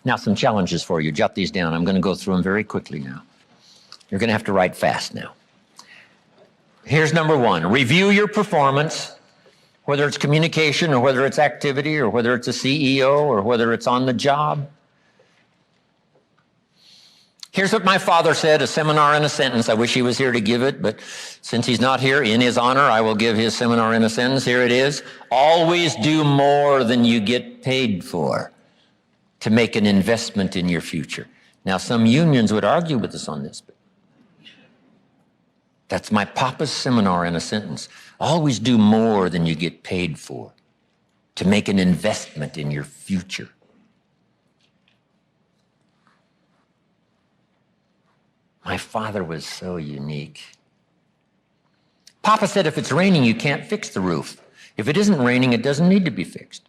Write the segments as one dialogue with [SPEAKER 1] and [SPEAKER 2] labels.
[SPEAKER 1] Now, some challenges for you. Jot these down. I'm going to go through them very quickly now. You're going to have to write fast now. Here's number one. Review your performance, whether it's communication or whether it's activity or whether it's a CEO or whether it's on the job. Here's what my father said, a seminar in a sentence. I wish he was here to give it, but since he's not here, in his honor, I will give his seminar in a sentence. Here it is. Always do more than you get paid for to make an investment in your future. Now, some unions would argue with us on this, but that's my papa's seminar in a sentence. Always do more than you get paid for to make an investment in your future. My father was so unique. Papa said, if it's raining, you can't fix the roof. If it isn't raining, it doesn't need to be fixed.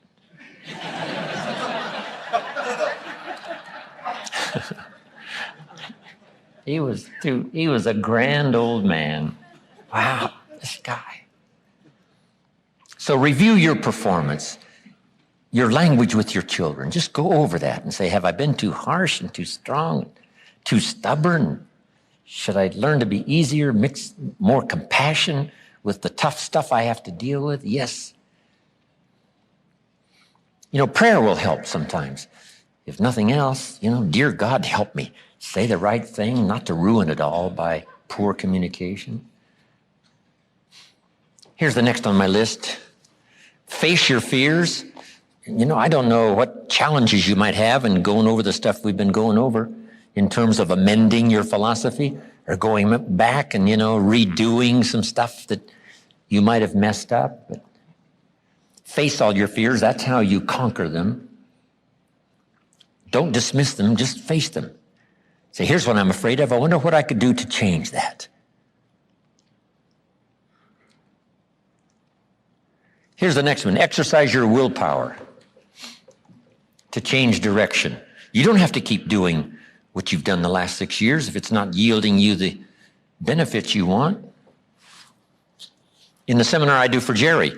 [SPEAKER 1] He was a grand old man. Wow, this guy. So review your performance, your language with your children. Just go over that and say, have I been too harsh and too strong, too stubborn? Should I learn to be easier, mix more compassion with the tough stuff I have to deal with? Yes. Prayer will help sometimes. If nothing else, dear God, help me say the right thing, not to ruin it all by poor communication. Here's the next on my list. Face your fears. I don't know what challenges you might have in going over the stuff we've been going over in terms of amending your philosophy or going back and, redoing some stuff that you might have messed up. But face all your fears. That's how you conquer them. Don't dismiss them, just face them. Say, here's what I'm afraid of. I wonder what I could do to change that. Here's the next one. Exercise your willpower to change direction. You don't have to keep doing what you've done the last 6 years if it's not yielding you the benefits you want. In the seminar I do for Jerry,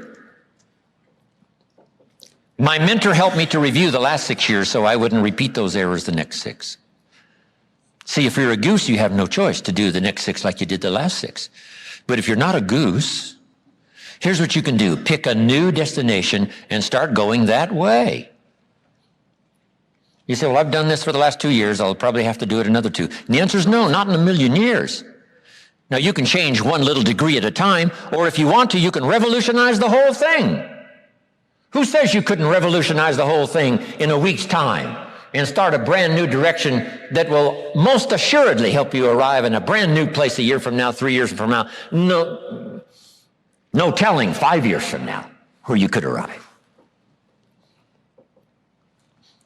[SPEAKER 1] my mentor helped me to review the last 6 years so I wouldn't repeat those errors the next 6. See, if you're a goose, you have no choice to do the next 6 like you did the last 6. But if you're not a goose, here's what you can do. Pick a new destination and start going that way. You say, well, I've done this for the last 2 years. I'll probably have to do it another 2. And the answer is no, not in a million years. Now, you can change one little degree at a time, or if you want to, you can revolutionize the whole thing. Who says you couldn't revolutionize the whole thing in a week's time and start a brand new direction that will most assuredly help you arrive in a brand new place a year from now, 3 years from now? No telling 5 years from now where you could arrive.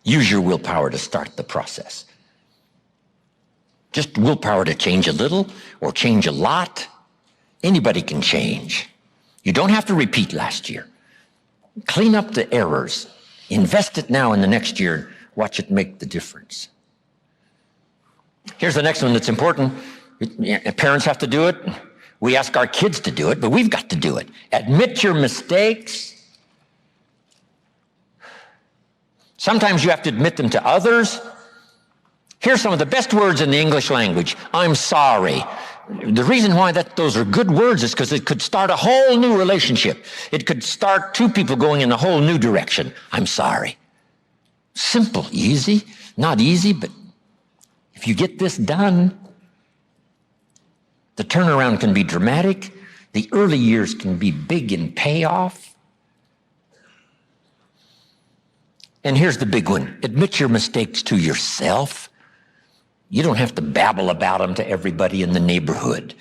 [SPEAKER 1] Use your willpower to start the process. Just willpower to change a little or change a lot. Anybody can change. You don't have to repeat last year. Clean up the errors. Invest it now in the next year. Watch it make the difference. Here's the next one that's important. Parents have to do it. We ask our kids to do it, but we've got to do it. Admit your mistakes. Sometimes you have to admit them to others. Here's some of the best words in the English language. I'm sorry. The reason why those are good words is because it could start a whole new relationship. It could start 2 people going in a whole new direction. I'm sorry. Simple, easy, not easy, but if you get this done, the turnaround can be dramatic. The early years can be big in payoff. And here's the big one. Admit your mistakes to yourself. You don't have to babble about them to everybody in the neighborhood.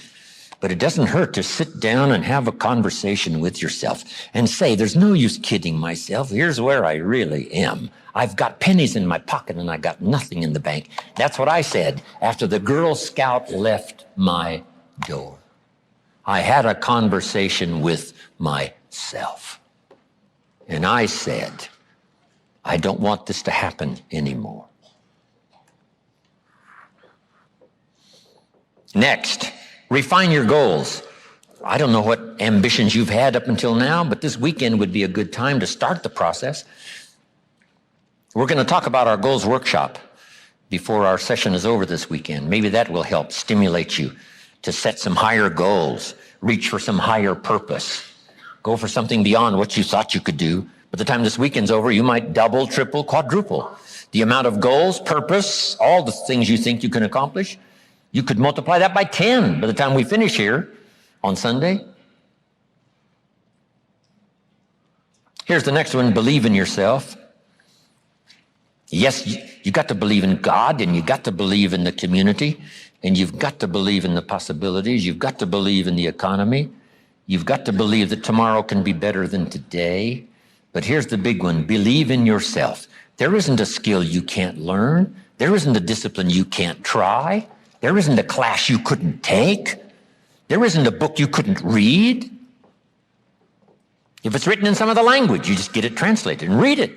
[SPEAKER 1] But it doesn't hurt to sit down and have a conversation with yourself and say, there's no use kidding myself. Here's where I really am. I've got pennies in my pocket and I got nothing in the bank. That's what I said after the Girl Scout left my door. I had a conversation with myself. And I said, I don't want this to happen anymore. Next, refine your goals. I don't know what ambitions you've had up until now, but this weekend would be a good time to start the process. We're going to talk about our goals workshop before our session is over this weekend. Maybe that will help stimulate you to set some higher goals, reach for some higher purpose, go for something beyond what you thought you could do. By the time this weekend's over, you might double, triple, quadruple the amount of goals, purpose, all the things you think you can accomplish. You could multiply that by 10 by the time we finish here on Sunday. Here's the next one, believe in yourself. Yes, you got to believe in God, and you got to believe in the community, and you've got to believe in the possibilities. You've got to believe in the economy. You've got to believe that tomorrow can be better than today. But here's the big one, believe in yourself. There isn't a skill you can't learn. There isn't a discipline you can't try. There isn't a class you couldn't take. There isn't a book you couldn't read. If it's written in some other language, you just get it translated and read it.